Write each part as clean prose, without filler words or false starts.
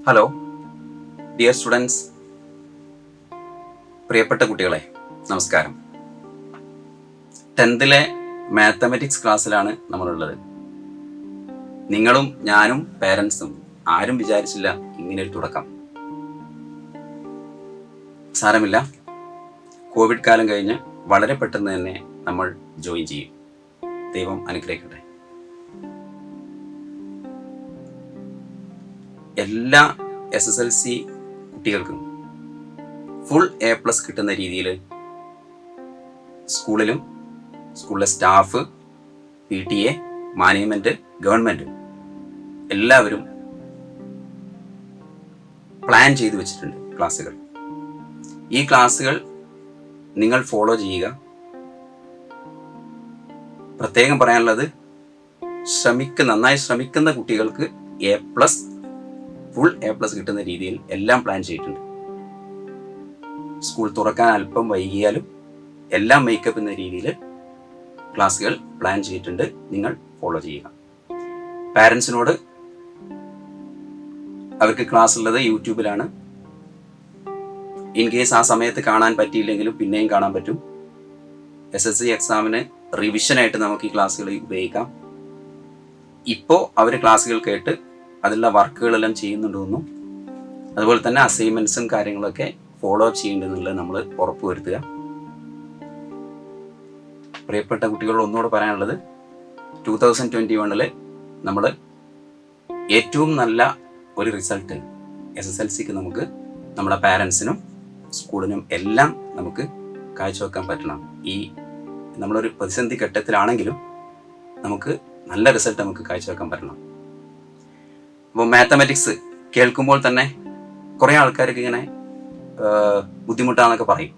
Hello dear students, പ്രിയപ്പെട്ട കുട്ടികളെ നമസ്കാരം. 10th മാത്തമാറ്റിക്സ് ക്ലാസ്സിലാണ് നമ്മളുള്ളത്. നിങ്ങളും ഞാനും പേരൻസും ആരും വിചാരിച്ചില്ല ഇങ്ങനൊരു തുടക്കം. സാരമില്ല, കോവിഡ് കാലം കഴിഞ്ഞ് വളരെ പെട്ടെന്ന് തന്നെ നമ്മൾ ജോയിൻ ചെയ്യും. ദൈവം അനുഗ്രഹിക്കട്ടെ. എല്ലാ SSLC കുട്ടികൾക്കും ഫുൾ A+ കിട്ടുന്ന രീതിയിൽ സ്കൂളിലും സ്കൂളിലെ സ്റ്റാഫ്, PTA, മാനേജ്മെന്റ്, ഗവൺമെന്റ് എല്ലാവരും പ്ലാൻ ചെയ്തു വെച്ചിട്ടുണ്ട് ക്ലാസ്സുകൾ. ഈ ക്ലാസ്സുകൾ നിങ്ങൾ ഫോളോ ചെയ്യുക. പ്രത്യേകം പറയാനുള്ളത്, നന്നായി ശ്രമിക്കുന്ന കുട്ടികൾക്ക് ഫുൾ A+ കിട്ടുന്ന രീതിയിൽ എല്ലാം പ്ലാൻ ചെയ്തിട്ടുണ്ട്. സ്കൂൾ തുറക്കാൻ അല്പം വൈകിയാലും എല്ലാം മേക്കപ്പ് എന്ന രീതിയിൽ ക്ലാസ്സുകൾ പ്ലാൻ ചെയ്തിട്ടുണ്ട്. നിങ്ങൾ ഫോളോ ചെയ്യുക. പാരൻസിനോട്, അവർക്ക് ക്ലാസ് ഉള്ളത് യൂട്യൂബിലാണ്. ഇൻ കേസ് ആ സമയത്ത് കാണാൻ പറ്റിയില്ലെങ്കിലും പിന്നെയും കാണാൻ പറ്റും. SSLC എക്സാമിന് റിവിഷനായിട്ട് നമുക്ക് ഈ ക്ലാസ്സുകൾ ഉപയോഗിക്കാം. ഇപ്പോൾ അവർ ക്ലാസ്സുകൾ കേട്ട് അതിലുള്ള വർക്കുകളെല്ലാം ചെയ്യുന്നുണ്ടെന്നും അതുപോലെ തന്നെ അസൈൻമെന്റ്സും കാര്യങ്ങളൊക്കെ ഫോളോ അപ്പ് ചെയ്യേണ്ടതെന്നുള്ളത് നമ്മൾ ഉറപ്പുവരുത്തുക. പ്രിയപ്പെട്ട കുട്ടികളോട് ഒന്നുകൂടെ പറയാനുള്ളത്, 2021 നമ്മൾ ഏറ്റവും നല്ല ഒരു റിസൾട്ട് SSLCക്ക് നമുക്ക് നമ്മുടെ പാരൻസിനും സ്കൂളിനും എല്ലാം നമുക്ക് കാഴ്ചവെക്കാൻ പറ്റണം. ഈ നമ്മളൊരു പ്രതിസന്ധി ഘട്ടത്തിലാണെങ്കിലും നമുക്ക് നല്ല റിസൾട്ട് നമുക്ക് കാഴ്ചവെക്കാൻ പറ്റണം. അപ്പോൾ മാത്തമാറ്റിക്സ് കേൾക്കുമ്പോൾ തന്നെ കുറേ ആൾക്കാർക്ക് ഇങ്ങനെ ബുദ്ധിമുട്ടാന്നൊക്കെ പറയും.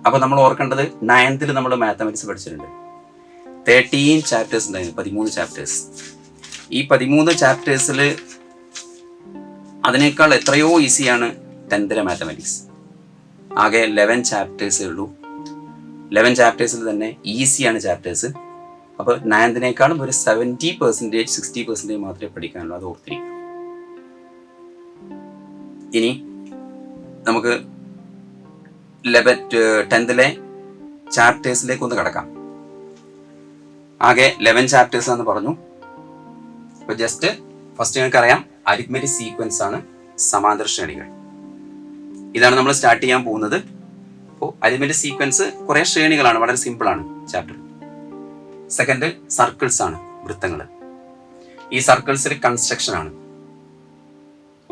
അപ്പോൾ നമ്മൾ ഓർക്കേണ്ടത്, 9th നമ്മൾ മാത്തമാറ്റിക്സ് പഠിച്ചിട്ടുണ്ട്. 13 ചാപ്റ്റേഴ്സ് ഉണ്ടായിരുന്നു, 13 ചാപ്റ്റേഴ്സ്. ഈ 13 ചാപ്റ്റേഴ്സിൽ അതിനേക്കാൾ എത്രയോ ഈസിയാണ് 10th മാത്തമാറ്റിക്സ്. ആകെ 11 ചാപ്റ്റേഴ്സേ ഉള്ളൂ. 11 ചാപ്റ്റേഴ്സിൽ തന്നെ ഈസിയാണ് ചാപ്റ്റേഴ്സ്. അപ്പോൾ 9th ഒരു 70%, 60% മാത്രമേ പഠിക്കാനുള്ളൂ. അത് ഓർത്തിരിക്കും. ഇനി നമുക്ക് 10th ചാപ്റ്റേഴ്സിലേക്ക് ഒന്ന് കടക്കാം. ആകെ 11 ചാപ്റ്റേഴ്സ് ആണെന്ന് പറഞ്ഞു. അപ്പോൾ ജസ്റ്റ് ഫസ്റ്റ് നിങ്ങൾക്ക് അറിയാം, അരിത്മെറ്റിക് സീക്വൻസ് ആണ്, സമാന്തര ശ്രേണികൾ. ഇതാണ് നമ്മൾ സ്റ്റാർട്ട് ചെയ്യാൻ പോകുന്നത്. അപ്പോൾ അരിത്മെറ്റിക് സീക്വൻസ് കുറേ ശ്രേണികളാണ്, വളരെ സിമ്പിളാണ് ചാപ്റ്റർ. സെക്കൻഡ് സർക്കിൾസ് ആണ്, വൃത്തങ്ങൾ. ഈ സർക്കിൾസിൽ കൺസ്ട്രക്ഷൻ ആണ്,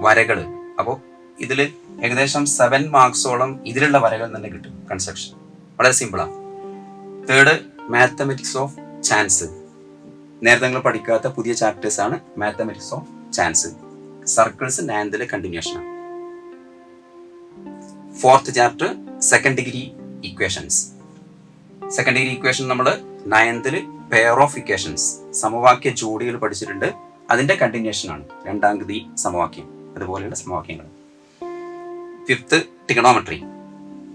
വരകൾ. അപ്പോൾ ഇതിൽ ഏകദേശം 7 മാർക്സോളം ഇതിലുള്ള വരകൾ തന്നെ കിട്ടും. കൺസ്ട്രക്ഷൻ വളരെ സിമ്പിളാണ്. Third mathematics of chance. നേരത്തെ നിങ്ങൾ പഠിക്കാത്ത പുതിയ ചാപ്റ്റേഴ്സ് ആണ് mathematics of chance. Circles 9th continuation ആണ്. Fourth chapter second degree equations. Second degree equation നമ്മൾ 9th പെയർ ഓഫ് ഇക്വേഷൻസ്, സമവാക്യ ജോഡികൾ പഠിച്ചിട്ടുണ്ട്. അതിന്റെ കണ്ടിന്യൂഷൻ ആണ് 2ാം ഡിഗ്രി സമവാക്യം, അതുപോലെയുള്ള സമവാക്യങ്ങൾ. ഫിഫ്ത്ത് ട്രിഗണോമെട്രി,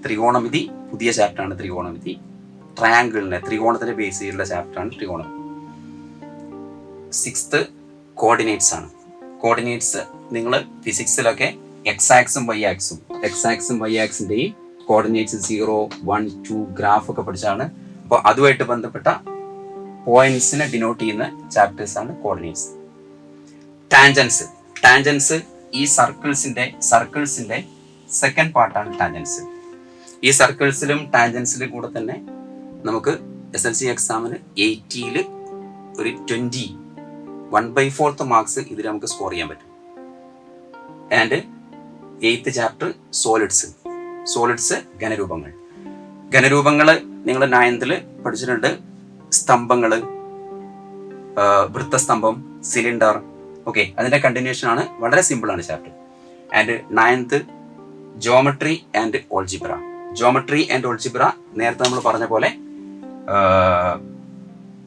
ത്രികോണമിതി, പുതിയ ചാപ്റ്റർ ആണ് ത്രികോണമിതി. ട്രയാങ്കിളിനെ, ത്രികോണത്തിന്റെ ബേസ് ചെയ്തുള്ള ചാപ്റ്റർ ആണ് ത്രികോണമിതി. സിക്സ്ത് കോർഡിനേറ്റ്സ് ആണ്. കോർഡിനേറ്റ്സ് നിങ്ങൾ ഫിസിക്സിലൊക്കെ എക്സ് ആക്സും വൈ ആക്സിന്റെയും കോർഡിനേറ്റ്സ് 0, 1, 2 ഗ്രാഫ് ഒക്കെ പഠിച്ചാണ്. അപ്പോൾ അതുമായിട്ട് ബന്ധപ്പെട്ട പോയിന്റ്സിനെ ഡിനോട്ട് ചെയ്യുന്ന ചാപ്റ്റേഴ്സ് ആണ് കോർഡിനേറ്റ്സ്. ടാൻജൻസ് ഈ സർക്കിൾസിന്റെ സെക്കൻഡ് പാർട്ടാണ് ടാൻജൻസ്. ഈ സർക്കിൾസിലും ടാൻജൻസിലും കൂടെ തന്നെ നമുക്ക് SSLC എക്സാമിന് 80ൽ ഒരു 1/4 മാർക്സ് ഇതിൽ നമുക്ക് സ്കോർ ചെയ്യാൻ പറ്റും. ആൻഡ് 8th ചാപ്റ്റർ സോളിഡ്സ് ഘനരൂപങ്ങൾ നിങ്ങൾ 9th പഠിച്ചിട്ടുണ്ട്. സ്തംഭങ്ങൾ, വൃത്തസ്തംഭം, സിലിണ്ടർ. ഓക്കെ, അതിന്റെ കണ്ടിന്യൂഷൻ ആണ്. വളരെ സിമ്പിൾ ആണ് chapter. And 9th geometry and algebra. നേരത്തെ നമ്മൾ പറഞ്ഞ പോലെ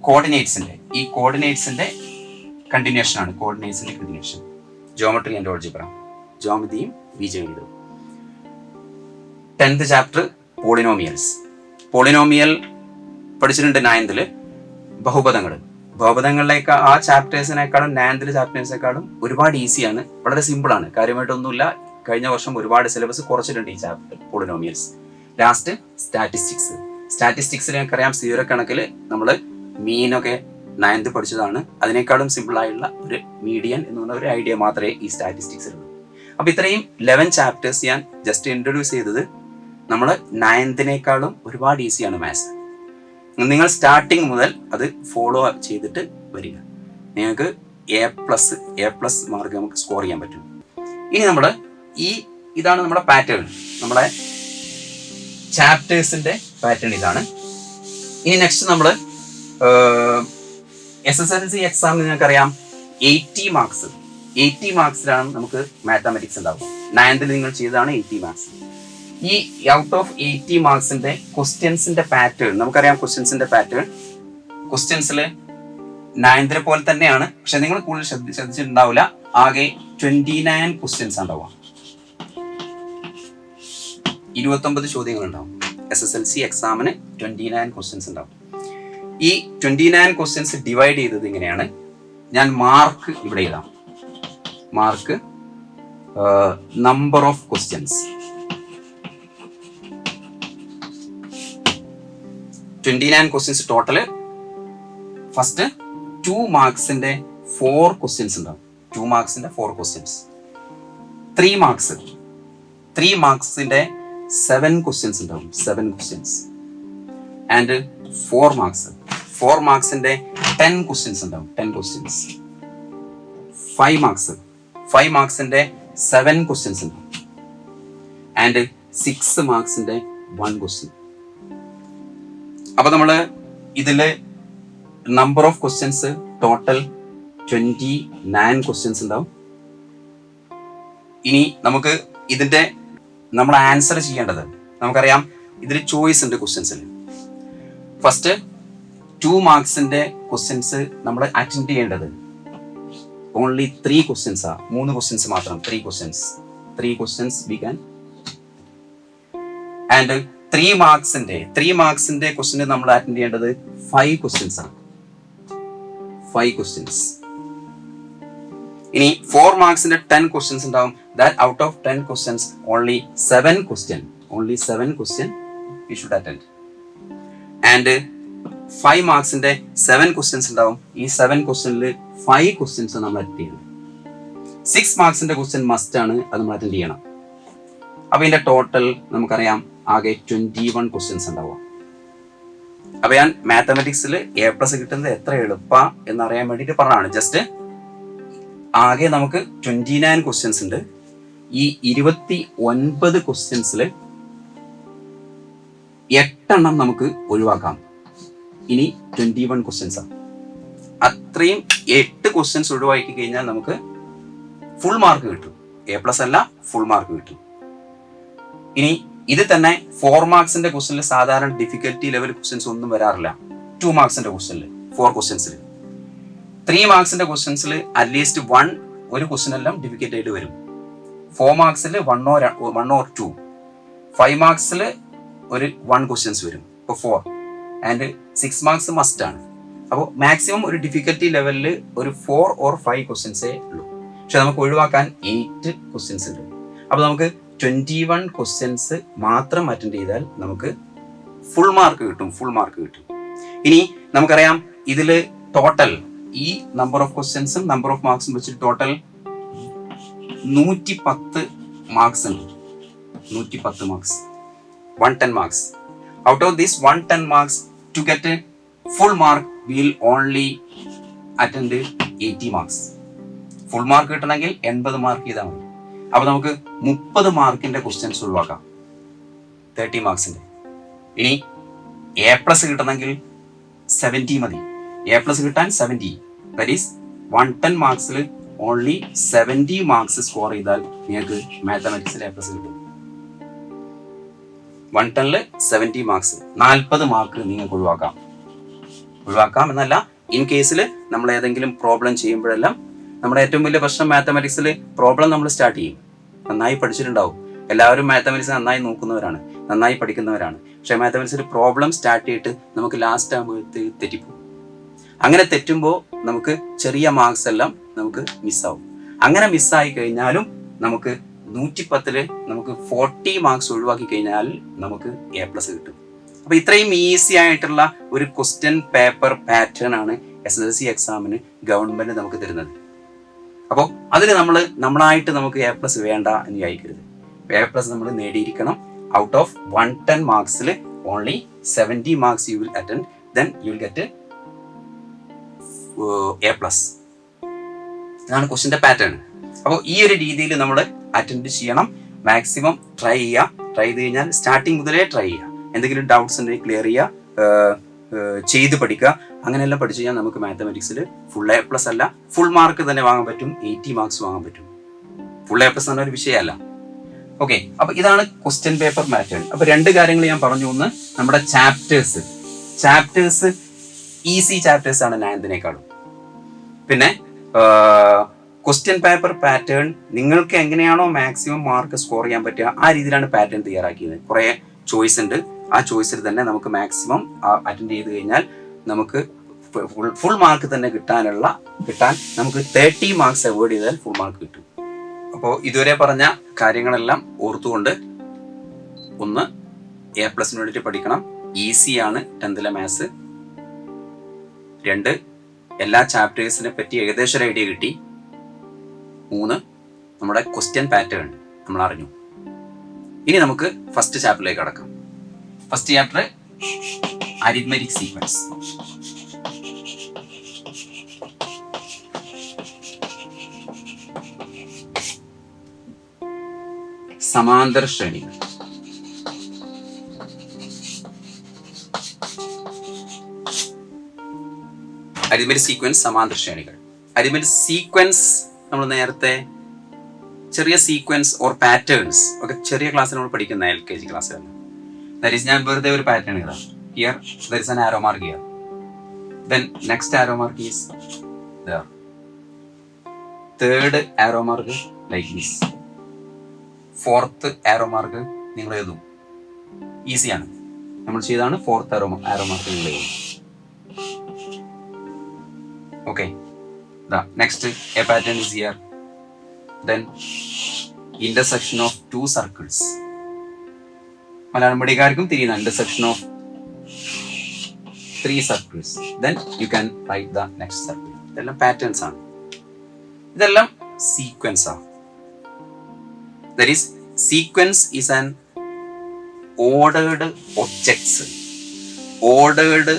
കോർഡിനേറ്റ്സിന്റെ കണ്ടിന്യൂഷൻ ആണ്. ജോമെട്രി ആൻഡ് ഓൾജിബ്ര, ജ്യോമിതിയും ബീജഗണിതവും. 10th ചാപ്റ്റർ പോളിനോമിയൽ പഠിച്ചിട്ടുണ്ട് 9th. ബഹുപദങ്ങൾ, ബഹുപദങ്ങളിലേക്ക് ആ ചാപ്റ്റേഴ്സിനേക്കാളും 9th ചാപ്റ്റേഴ്സിനേക്കാളും ഒരുപാട് ഈസിയാണ്, വളരെ സിമ്പിളാണ്, കാര്യമായിട്ടൊന്നുമില്ല. കഴിഞ്ഞ വർഷം ഒരുപാട് സിലബസ് കുറച്ചിട്ടുണ്ട് ഈ ചാപ്റ്റർ പോളിനോമിയൽസ്. ലാസ്റ്റ് സ്റ്റാറ്റിസ്റ്റിക്സിൽ നമുക്കറിയാം സീറോ കണക്കിൽ നമ്മൾ മീനൊക്കെ 9th പഠിച്ചതാണ്. അതിനേക്കാളും സിമ്പിൾ ആയിട്ടുള്ള ഒരു മീഡിയൻ എന്ന് പറഞ്ഞ ഒരു ഐഡിയ മാത്രമേ ഈ സ്റ്റാറ്റിസ്റ്റിക്സിലുള്ളൂ. അപ്പൊ ഇത്രയും 11 ചാപ്റ്റേഴ്സ് ഞാൻ ജസ്റ്റ് ഇൻട്രൊഡ്യൂസ് ചെയ്തത്. നമ്മൾ 9th ഒരുപാട് ഈസിയാണ് മാത്സ്. നിങ്ങൾ സ്റ്റാർട്ടിങ് മുതൽ അത് ഫോളോ ചെയ്തിട്ട് വരിക, നിങ്ങൾക്ക് A+ മാർക്ക് നമുക്ക് സ്കോർ ചെയ്യാൻ പറ്റും. ഇനി നമ്മൾ ഇതാണ് നമ്മുടെ പാറ്റേൺ, നമ്മുടെ ചാപ്റ്റേഴ്സിന്റെ പാറ്റേൺ ഇതാണ്. ഇനി നെക്സ്റ്റ് നമ്മൾ SSLC എക്സാമിന് നിങ്ങൾക്കറിയാം 80 മാർക്സിലാണ് നമുക്ക് മാത്തമാറ്റിക്സ് ഉണ്ടാവുക. 9th നിങ്ങൾ ചെയ്തതാണ് 80 മാർക്സ്. ഈ ഔട്ട് ഓഫ് 80 മാർക്സിന്റെ ക്വസ്റ്റ്യൻസിന്റെ പാറ്റേൺ നമുക്കറിയാം. ക്വസ്റ്റ്യൻസിൽ 9th പോലെ തന്നെയാണ്, പക്ഷെ നിങ്ങൾ കൂടുതൽ ശ്രദ്ധിച്ചിട്ടുണ്ടാവില്ല. ആകെ 29 ക്വസ്റ്റ്യൻസ് ഉണ്ടാവുക, 29 ചോദ്യങ്ങൾ ഉണ്ടാവും. SSLC എക്സാമിന് 29 ക്വസ്റ്റ്യൻസ് ഉണ്ടാവും. ഈ 29 ക്വസ്റ്റ്യൻസ് ഡിവൈഡ് ചെയ്തത് ഇങ്ങനെയാണ്. ഞാൻ മാർക്ക് ഇവിടെ എഴുതാം. Mark number of questions 29 questions total. First 2 മാർക്സിന്റെ 4 questions ഉണ്ടാവും. 2 മാർക്സിന്റെ 4 ക്വസ്റ്റ്യൻസ്. 3 മാർക്സിന്റെ 7 ക്വസ്റ്റ്യൻസ് ഉണ്ടാവും. 7 ക്വസ്റ്റ്യൻസ്. ആൻഡ് 4 മാർക്സിന്റെ 10 ക്വസ്റ്റ്യൻസ് ഉണ്ടാവും. 10 ക്വസ്റ്റ്യൻസ്. 5 മാർക്സിന്റെ 7 ക്വസ്റ്റ്യൻസ് ഉണ്ടാവും. And 6 മാർക്സിന്റെ 1 question. അപ്പൊ നമ്മള് ഇതില് number of questions total 29 questions ഉണ്ടാവും. ഇനി നമുക്ക് ഇതിന്റെ നമ്മൾ ആൻസർ ചെയ്യേണ്ടത് നമുക്കറിയാം. ഇതിൽ ചോയ്സ് ഉണ്ട് ക്വസ്റ്റ്യൻസിൽ. ഫസ്റ്റ് 2 മാർക്സിന്റെ ക്വസ്റ്റ്യൻസ് നമ്മൾ അറ്റൻഡ് ചെയ്യേണ്ടത് ഓൺലി 3 ക്വസ്റ്റ്യൻസ്. 3 ക്വസ്റ്റ്യൻസ് മാത്രം. 3 ക്വസ്റ്റ്യൻസ് വി ക്യാൻ. ആൻഡ് 3 മാർക്സിന്റെ ക്വസ്റ്റ്യൻ നമ്മൾ അറ്റൻഡ് ചെയ്യേണ്ടത് 5 ക്വസ്റ്റ്യൻസ് ആണ്. 5 ക്വസ്റ്റ്യൻസ്. ഇനി 4 മാർക്സിന്റെ 10 ക്വസ്റ്റ്യൻസ് ഉണ്ടാവും. That out of 10 questions only 7 question we should attend. And 5 മാർക്സിന്റെ 7 ക്വസ്റ്റ്യൻസ് ഉണ്ടാവും. ഈ 7 ക്വസ്റ്റ്യനിൽ 5 ക്വസ്റ്റ്യൻസ് നമ്മൾ അറ്റൻഡ് ചെയ്യണം. 6 മാർക്സിന്റെ ക്വസ്റ്റ്യൻ മസ്റ്റ് ആണ്, അത് നമ്മൾ അറ്റൻഡ് ചെയ്യണം. അപ്പൊ ഇതിന്റെ ടോട്ടൽ നമുക്കറിയാം ആകെ 21 ക്വസ്റ്റ്യൻസ് ഉണ്ടാവുക. അപ്പൊ ഞാൻ മാത്തമാറ്റിക്സിൽ A+ കിട്ടുന്നത് എത്ര എളുപ്പ എന്നറിയാൻ വേണ്ടിയിട്ട് പറഞ്ഞതാണ്. ജസ്റ്റ് ആകെ നമുക്ക് 29 ക്വസ്റ്റ്യൻസ് ഉണ്ട്. ഈ 29 ക്വസ്റ്റ്യൻസിൽ 8 നമുക്ക് ഒഴിവാക്കാം. ഇനി 21 ക്വസ്റ്റ്യൻസ് ആണ്. അത്രയും 8 ക്വസ്റ്റ്യൻസ് ഒഴിവാക്കി കഴിഞ്ഞാൽ നമുക്ക് ഫുൾ മാർക്ക് കിട്ടും. A+ അല്ല, ഫുൾ മാർക്ക് കിട്ടും. ഇനി ഇത് തന്നെ 4 മാർക്സിന്റെ ക്വസ്റ്റ്യനിൽ സാധാരണ ഡിഫിക്കൽറ്റി ലെവൽ ക്വസ്റ്റ്യൻസ് ഒന്നും വരാറില്ല. 2 മാർക്സിന്റെ ക്വസ്റ്റ്യനിൽ 4 ക്വസ്റ്റ്യൻസിൽ. 3 മാർക്സിന്റെ ക്വസ്റ്റ്യൻസിൽ അറ്റ്ലീസ്റ്റ് ഒരു ക്വസ്റ്റ്യൻ എല്ലാം ഡിഫിക്കൽട്ട് ആയിട്ട് വരും. 4 മാർക്സിൽ 1 or 2. 5 മാർക്സിൽ ഒരു 1 ക്വസ്റ്റ്യൻസ് വരും. ഇപ്പോൾ 4. ആൻഡ് 6 മാർക്സ് മസ്റ്റ് ആണ്. അപ്പോൾ മാക്സിമം ഒരു ഡിഫിക്കൽറ്റി ലെവലിൽ ഒരു 4 or 5 ക്വസ്റ്റ്യൻസേ ഉള്ളൂ. പക്ഷെ നമുക്ക് ഒഴിവാക്കാൻ 8 ക്വസ്റ്റ്യൻസ് ഉണ്ട്. അപ്പോൾ നമുക്ക് 21 ക്വസ്റ്റ്യൻസ് മാത്രം അറ്റൻഡ് ചെയ്താൽ നമുക്ക് ഫുൾ മാർക്ക് കിട്ടും. ഇനി നമുക്കറിയാം ഇതില് ടോട്ടൽ ഈ നമ്പർ ഓഫ് ക്വസ്റ്റ്യൻസും നമ്പർ ഓഫ് മാർക്സും വെച്ചിട്ട് ടോട്ടൽ 110 മാർക്സ് ഉണ്ട്. 110 marks. 110 marks. Out of this 110 marks to get a full mark will only attend 80 marks. Full mark കിട്ടണമെങ്കിൽ 80 മാർക്ക് ചെയ്താൽ മതി. അപ്പൊ നമുക്ക് 30 മാർക്കിന്റെ ക്വസ്റ്റ്യൻസ് ഒഴിവാക്കാം. 30 മാർക്സിന്റെ. ഇനി A+ കിട്ടണമെങ്കിൽ 70 മതി. A+ കിട്ടാൻ 70. ദാറ്റ് ഈസ് 110 മാർക്സിൽ ഓൺലി 70 മാർക്സ് സ്കോർ ചെയ്താൽ നിങ്ങൾക്ക് മാത്തമാറ്റിക്സിൽ A+ കിട്ടും. 110 70 മാർക്സ്. 40 മാർക്ക് നിങ്ങൾക്ക് ഒഴിവാക്കാം എന്നല്ല, ഇൻ കേസിൽ നമ്മൾ ഏതെങ്കിലും പ്രോബ്ലം ചെയ്യുമ്പോഴെല്ലാം നമ്മുടെ ഏറ്റവും വലിയ പ്രശ്നം മാത്തമാറ്റിക്സിൽ പ്രോബ്ലം നമ്മൾ സ്റ്റാർട്ട് ചെയ്യും. നന്നായി പഠിച്ചിട്ടുണ്ടാവും. എല്ലാവരും മാത്തമാറ്റിക്സ് നന്നായി നോക്കുന്നവരാണ്, നന്നായി പഠിക്കുന്നവരാണ്. പക്ഷെ മാത്തമാറ്റിക്സിൽ പ്രോബ്ലം സ്റ്റാർട്ട് ചെയ്തിട്ട് നമുക്ക് ലാസ്റ്റ് ആകുമ്പോൾ തെറ്റിപ്പോകും. അങ്ങനെ തെറ്റുമ്പോൾ നമുക്ക് ചെറിയ മാർക്സ് എല്ലാം നമുക്ക് മിസ്സാവും. അങ്ങനെ മിസ്സായി കഴിഞ്ഞാലും നമുക്ക് 110 നമുക്ക് 40 മാർക്സ് ഒഴിവാക്കി കഴിഞ്ഞാൽ നമുക്ക് A+ കിട്ടും. അപ്പൊ ഇത്രയും ഈസി ആയിട്ടുള്ള ഒരു ക്വസ്റ്റ്യൻ പേപ്പർ പാറ്റേൺ ആണ് SSLC എക്സാമിന് ഗവൺമെന്റ് നമുക്ക് തരുന്നത്. അപ്പോൾ അതിൽ നമ്മളായിട്ട് നമുക്ക് A+ വേണ്ട എന്ന് വിചാരിക്കരുത്. A+ നമ്മൾ നേടിയിരിക്കണം. ഔട്ട് ഓഫ് 110 മാർക്സിൽ only 70 marks you will attend, then you will get A+. ഇതാണ് ക്വസ്റ്റ്യൻ്റെ പാറ്റേൺ. അപ്പോൾ ഈ ഒരു രീതിയിൽ നമ്മൾ അറ്റൻഡ് ചെയ്യണം. മാക്സിമം ട്രൈ ചെയ്യുക. ട്രൈ ചെയ്ത് കഴിഞ്ഞാൽ സ്റ്റാർട്ടിങ് മുതലേ ട്രൈ ചെയ്യുക. എന്തെങ്കിലും ഡൗട്ട്സ് ഉണ്ടെങ്കിൽ ക്ലിയർ ചെയ്യുക, ചെയ്ത് പഠിക്കുക. അങ്ങനെയെല്ലാം പഠിച്ചു കഴിഞ്ഞാൽ നമുക്ക് മാത്തമാറ്റിക്സിൽ ഫുൾ A+ അല്ല, ഫുൾ മാർക്ക് തന്നെ വാങ്ങാൻ പറ്റും. 80 മാർക്സ് വാങ്ങാൻ പറ്റും. ഫുൾ A+ എന്ന ഒരു വിഷയമല്ല. ഓക്കെ, അപ്പൊ ഇതാണ് ക്വസ്റ്റ്യൻ പേപ്പർ പാറ്റേൺ. അപ്പൊ 2 കാര്യങ്ങൾ ഞാൻ പറഞ്ഞു. ഒന്ന്, നമ്മുടെ ചാപ്റ്റേഴ്സ് ഈസി ചാപ്റ്റേഴ്സ് ആണ് 9th-നേക്കാളും. പിന്നെ ക്വസ്റ്റ്യൻ പേപ്പർ പാറ്റേൺ നിങ്ങൾക്ക് എങ്ങനെയാണോ മാക്സിമം മാർക്ക് സ്കോർ ചെയ്യാൻ പറ്റുക ആ രീതിയിലാണ് പാറ്റേൺ തയ്യാറാക്കിയത്. കുറേ ചോയ്സ് ഉണ്ട്. ആ ചോയ്സിൽ തന്നെ നമുക്ക് മാക്സിമം അറ്റൻഡ് ചെയ്ത് കഴിഞ്ഞാൽ നമുക്ക് ഫുൾ മാർക്ക് തന്നെ കിട്ടാൻ നമുക്ക് 30 മാർക്സ് അവോയ്ഡ് ചെയ്താൽ ഫുൾ മാർക്ക് കിട്ടും. അപ്പോൾ ഇതുവരെ പറഞ്ഞ കാര്യങ്ങളെല്ലാം ഓർത്തുകൊണ്ട്, ഒന്ന്, A+ന് വേണ്ടിയിട്ട് പഠിക്കണം. ഈസിയാണ് 10th-ലെ മാത്സ്. 2, എല്ലാ ചാപ്റ്റേഴ്സിനെ പറ്റി ഏകദേശം ഒരു ഐഡിയ കിട്ടി. 3, നമ്മുടെ ക്വസ്റ്റ്യൻ പാറ്റേൺ നമ്മൾ അറിഞ്ഞു. ഇനി നമുക്ക് ഫസ്റ്റ് ചാപ്റ്ററിലേക്ക് കടക്കാം. First chapter arithmetic sequence. സമാന്തര ശ്രേണികൾ. അരിത്മെറ്റിക് സീക്വൻസ്, സമാന്തര ശ്രേണികൾ. അരിത്മെറ്റിക് സീക്വൻസ് നമ്മൾ നേരത്തെ ചെറിയ സീക്വൻസ് ഓർ പാറ്റേൺസ് ഒക്കെ ചെറിയ ക്ലാസ്സിൽ നമ്മൾ പഠിക്കുന്ന LKG ക്ലാസ്സിൽ. ദാറ്റ് ഈസ്, ഞാൻ വെറുതെ ഒരു പാറ്റേൺ ഇടാം. Here there is an arrow mark here, then next arrow mark is there, third arrow mark like this, fourth arrow mark നിങ്ങൾ എഴുതും. ഈസിയാണ്, നമ്മൾ ചെയ്താണ്. ഫോർത്ത് ആരോ മാർക്ക് നിങ്ങൾ എഴുതും. Okay, the next a pattern is here. Then intersection of 2 circles. Malayalam പഠിക്കാർക്കും തിരിയുന്ന intersection of 3 circles. Then you can write the next circle. ഇതെല്ലാം patterns ആണ്. ഇതെല്ലാം സീക്വൻസ് ആണ്. That is, sequence is an ordered objects, ordered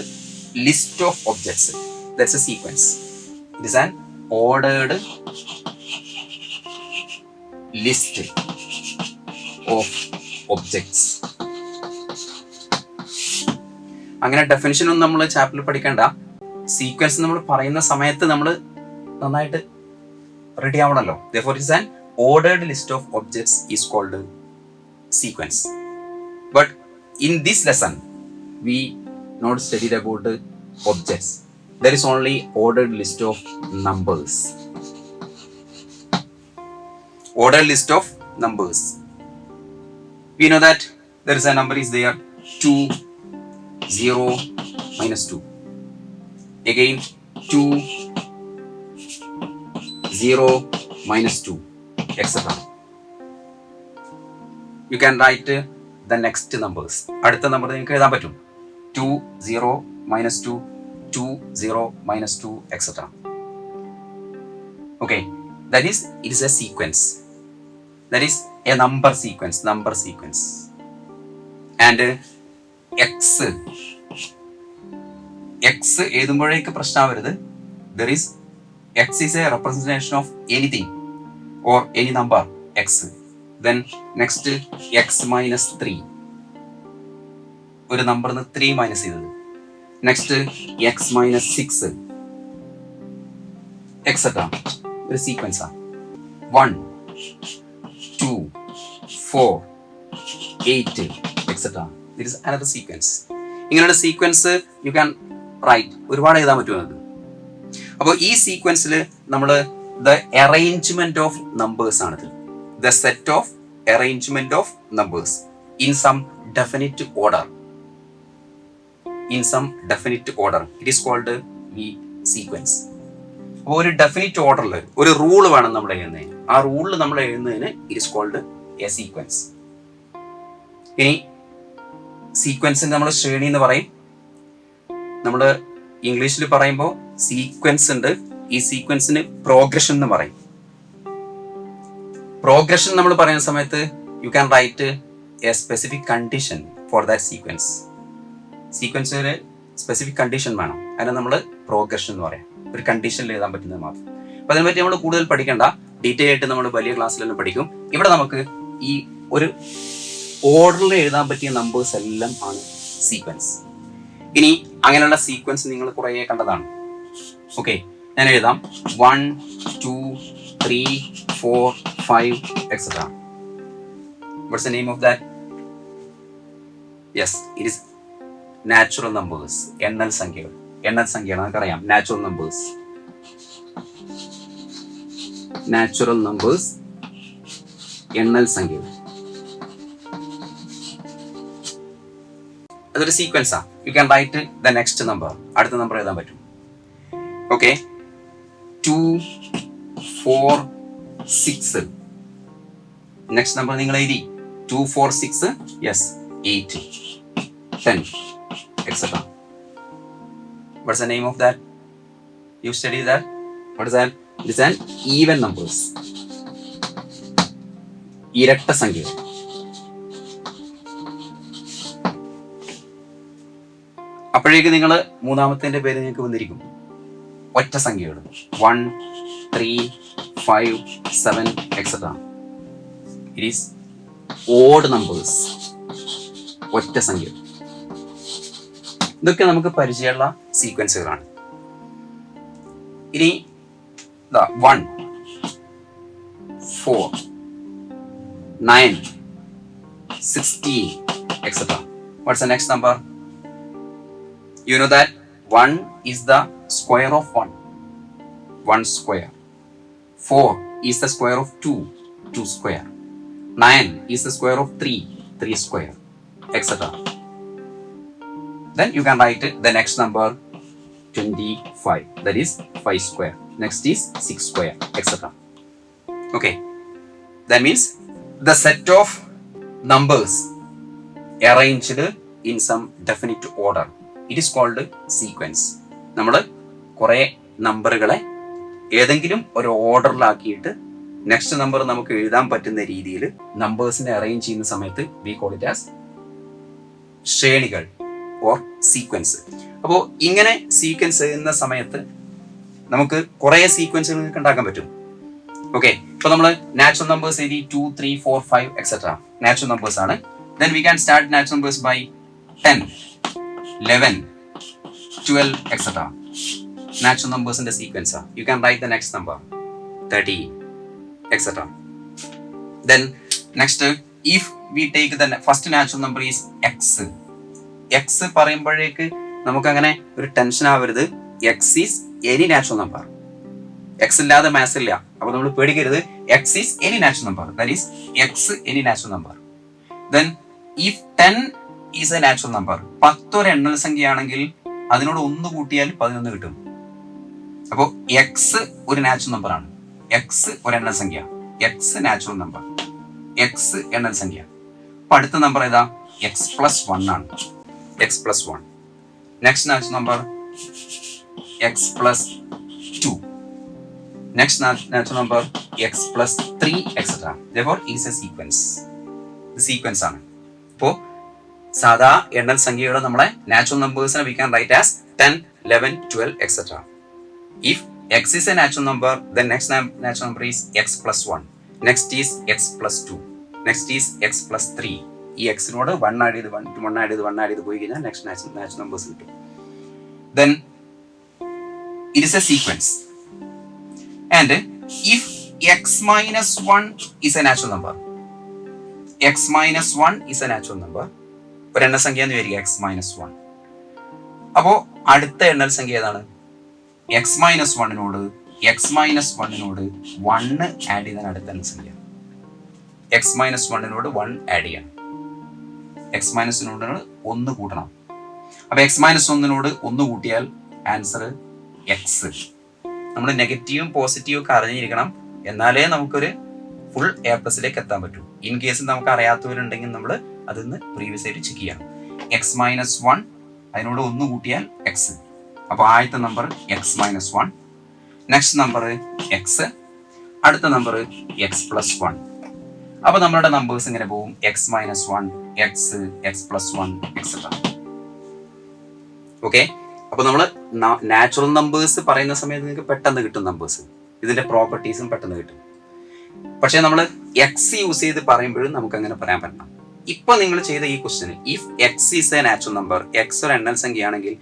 list of objects. That's a sequence. It is an ordered list of objects. അങ്ങനെ definition ഒന്നും നമ്മൾ ചാപ്റ്ററിൽ പഠിക്കേണ്ട. Sequence നമ്മൾ പറയുന്ന സമയത്ത് നമ്മൾ നന്നായിട്ട് ready ആവണമല്ലോ. Therefore, it is an ordered list of objects is called sequence. But in this lesson, we not studied about objects. There is only ordered list of numbers. Ordered list of numbers. We know that there is a number is there, 2, 0, -2. Again 2, 0, -2, etc. You can write the next numbers. അടുത്ത number നിങ്ങൾക്ക് എഴുതാൻ പറ്റും. 2, 0, -2, 2, 0, -2, etc. Okay, that is, it is a sequence. That is a number sequence. And x എഴുതുമ്പോഴേക്ക് പ്രശ്നമാവരുത്. There is, x is a representation of anything or any number x. Then next x -3, ഒരു നമ്പറിന് 3 minus ചെയ്തത്. Next x -6, etcetera. ഒരു സീക്വൻസാണ്. 1, 2, 4, 8, etcetera. It is another sequence. ഇങ്ങനെയുള്ള sequence you can write. ഒരുപാട് എഴുതാൻ പറ്റുന്നത്. അപ്പോൾ ഈ സീക്വൻസിൽ നമ്മൾ ദ അറേഞ്ച്മെന്റ് ഓഫ് നമ്പേഴ്സ് ആണിത്. The set of arrangement of numbers in some definite order. It is called, we sequence. അപ്പോൾ ഒരു ഡെഫിനിറ്റ് ഓർഡറിൽ ഒരു റൂൾ വേണം നമ്മൾ എഴുതുന്നതിന്. ആ റൂളിൽ നമ്മൾ എഴുതുന്നതിന് it is called a sequence. ഇനി സീക്വൻസിന് നമ്മൾ ശ്രേണി എന്ന് പറയും. നമ്മൾ ഇംഗ്ലീഷിൽ പറയുമ്പോൾ സീക്വൻസ് ഉണ്ട്. ഈ സീക്വൻസിന് പ്രോഗ്രഷൻ എന്ന് പറയും. പ്രോഗ്രഷൻ നമ്മൾ പറയുന്ന സമയത്ത് you can write a specific condition for that sequence. സീക്വൻസിന് സ്പെസിഫിക് കണ്ടീഷൻ വേണം. അതിനെ നമ്മൾ പ്രോഗ്രഷൻ എന്ന് പറയാം. ഒരു കണ്ടീഷനിൽ എഴുതാൻ പറ്റുന്നത് മാത്രം. അപ്പൊ അതിനെപ്പറ്റി നമ്മൾ കൂടുതൽ പഠിക്കേണ്ട, ഡീറ്റെയിൽ ആയിട്ട് നമ്മൾ വലിയ ക്ലാസ്സിലെല്ലാം പഠിക്കും. ഇവിടെ നമുക്ക് ഈ ഒരു ഓർഡറിൽ എഴുതാൻ പറ്റിയ നമ്പേഴ്സ് എല്ലാം ആണ് സീക്വൻസ്. ഇനി അങ്ങനെയുള്ള സീക്വൻസ് നിങ്ങൾ കുറേ കണ്ടതാണ്. ഓക്കെ, ഞാൻ എഴുതാം 1 2 3 4 5 etc. What's the name of that? Yes, it is natural numbers. എണ്ണൽ സംഖ്യകൾ. എണ്ണൽ സംഖ്യകൾ നമുക്കറിയാം. Natural numbers. നാച്ചുറൽ നമ്പേഴ്സ്, എണ്ണൽ സംഖ്യകൾ. അതൊരു സീക്വൻസാ. You can write the next number. അടുത്ത നമ്പർ എഴുതാൻ പറ്റും. ഓക്കെ, 2 4 6. നെക്സ്റ്റ് നമ്പർ നിങ്ങൾ എഴുതി 2 4 6. Yes, 8 10 etc. What's the name of that? You study that? What is that? It is an even numbers. ഇരട്ട സംഖ്യകൾ. അപ്പോഴേക്ക് നിങ്ങൾ മൂന്നാമത്തെ പേര് നിങ്ങൾക്ക് വന്നിരിക്കും. ഒറ്റ സംഖ്യകൾ 1 3 5 7 etc. It is odd numbers. ഒറ്റ സംഖ്യ. ഇതൊക്കെ നമുക്ക് പരിചയമുള്ള സീക്വൻസുകളാണ്. ഇനി 1 4 9 16 etc. What's the next number? You know that 1 is the square of 1. 1 square. 4 is the square of 2. 2 square. 9 is the square of 3. 3 square. Etc. Then you can write the next number 25. That is 5 square. Next is 6 square. Etc. Okay. That means the set of numbers arranged in some definite order. It is called sequence. നമ്മൾ കുറേ നമ്പറുകളെ ഏതെങ്കിലും ഒരു ഓർഡറിലാക്കിയിട്ട് next number നമുക്ക് എഴുതാൻ പറ്റുന്ന രീതിയിൽ നമ്പേഴ്സിനെ arrange ചെയ്യുന്ന സമയത്ത് വി കോൾ ഇറ്റ് ആസ് ശ്രേണികൾ ഓർ സീക്വൻസ്. അപ്പോൾ ഇങ്ങനെ സീക്വൻസ് എഴുതുന്ന സമയത്ത് നമുക്ക് കുറേ സീക്വൻസുകൾ ഉണ്ടാക്കാൻ പറ്റും. ഓക്കെ, ഇപ്പൊ നമ്മൾ നാച്ചുറൽ നമ്പേഴ്സ് എഴുതി 2 3 4 5 etc. നാച്ചുറൽ നമ്പേഴ്സ് ആണ്. Then we can start natural numbers by 10 11 12 etc. Natural numbers in the sequence. You can write the next number 13 etc. Then next, if we take the first natural number is x. x പറയുമ്പോഴേക്ക് നമുക്ക് അങ്ങനെ ഒരു tension ആവരുത്. x is any natural number. x ഇല്ലാതെ maths ഇല്ല. അപ്പൊ നമ്മൾ പേടിക്കരുത്. x is any natural number. That is x any natural number. Then if 10 is a natural number, 10 ഒരു എണ്ണൽ സംഖ്യയാണെങ്കിൽ അതിനോട് 1 കൂട്ടിയാൽ 11 കിട്ടും. അപ്പോൾ x ഒരു നാച്ചുറൽ നമ്പർ ആണ്. x ഒരു എണ്ണൽ സംഖ്യ. x natural number. x എണ്ണൽ സംഖ്യ. അപ്പൊ അടുത്ത നമ്പർ ഏതാ? x plus 1 ആണ്. x plus 1. Next natural number x plus 2. Next natural number x plus 3 etc. Therefore it is a sequence. The sequence ആണ്. അപ്പോൾ സാധാ എണ്ണൽ സംഖ്യയുടെ നമ്മളെ natural നമ്പേഴ്സിനെ we can write as 10 11 12 etc. If x is a natural number, then next natural number is x plus 1. Next is x plus 2. Next is x plus 3. ഈ എക്സിനോട് 1 add ചെയ്ത് 1 add ചെയ്ത് 1 add ചെയ്ത് പോയി കഴിഞ്ഞാൽ നെക്സ്റ്റ് നാച്ചുറൽ നമ്പേഴ്സ് കിട്ടും. Then it is a sequence. And if x minus 1 is a natural number, x minus 1 is a natural number. ഒരു എണ്ണൽ സംഖ്യ എന്ന് വരിക x minus 1. അപ്പോ അടുത്ത എണ്ണൽ സംഖ്യ ഏതാണ്? x minus 1 x minus 1 1 add ചെയ്താൽ അടുത്ത എണ്ണൽ സംഖ്യ. x minus 1 1 ആഡ് ചെയ്യണം. x minus 1 കൂട്ടണം. അപ്പൊ x minus 1 1 കൂട്ടിയാൽ ആൻസർ എക്സ്. നമ്മൾ നെഗറ്റീവും പോസിറ്റീവും ഒക്കെ അറിഞ്ഞിരിക്കണം, എന്നാലേ നമുക്കൊരു ഫുൾ എ പ്ലസിലേക്ക് എത്താൻ പറ്റൂ. ഇൻ കേസ് നമുക്ക് അറിയാത്തവരുണ്ടെങ്കിൽ നമ്മൾ അതിന്ന് പ്രീവിയസ് ആയിട്ട് ചെക്ക് ചെയ്യണം. എക്സ് മൈനസ് 1 അതിനോട് 1 കൂട്ടിയാൽ എക്സ്. അപ്പോൾ ആദ്യത്തെ number X minus 1, next number X, അടുത്ത നമ്പർ എക്സ് പ്ലസ് 1. അപ്പൊ നമ്മളുടെ നമ്പേഴ്സ് ഇങ്ങനെ പോകും: X minus 1, X, X plus 1, etcetera. Okay. അപ്പൊ നമ്മൾ നാച്ചുറൽ നമ്പേഴ്സ് പറയുന്ന സമയത്ത് നിങ്ങൾക്ക് പെട്ടെന്ന് കിട്ടും നമ്പേഴ്സ്, ഇതിന്റെ പ്രോപ്പർട്ടീസും പെട്ടെന്ന് കിട്ടും. പക്ഷെ നമ്മൾ എക്സ് യൂസ് ചെയ്ത് പറയുമ്പോഴും നമുക്ക് അങ്ങനെ പറയാൻ പറ്റണം. ഇപ്പൊ നിങ്ങൾ ചെയ്ത ഈ question, if x is A natural number, x ഒരു എണ്ണൽ സംഖ്യയാണെങ്കിൽ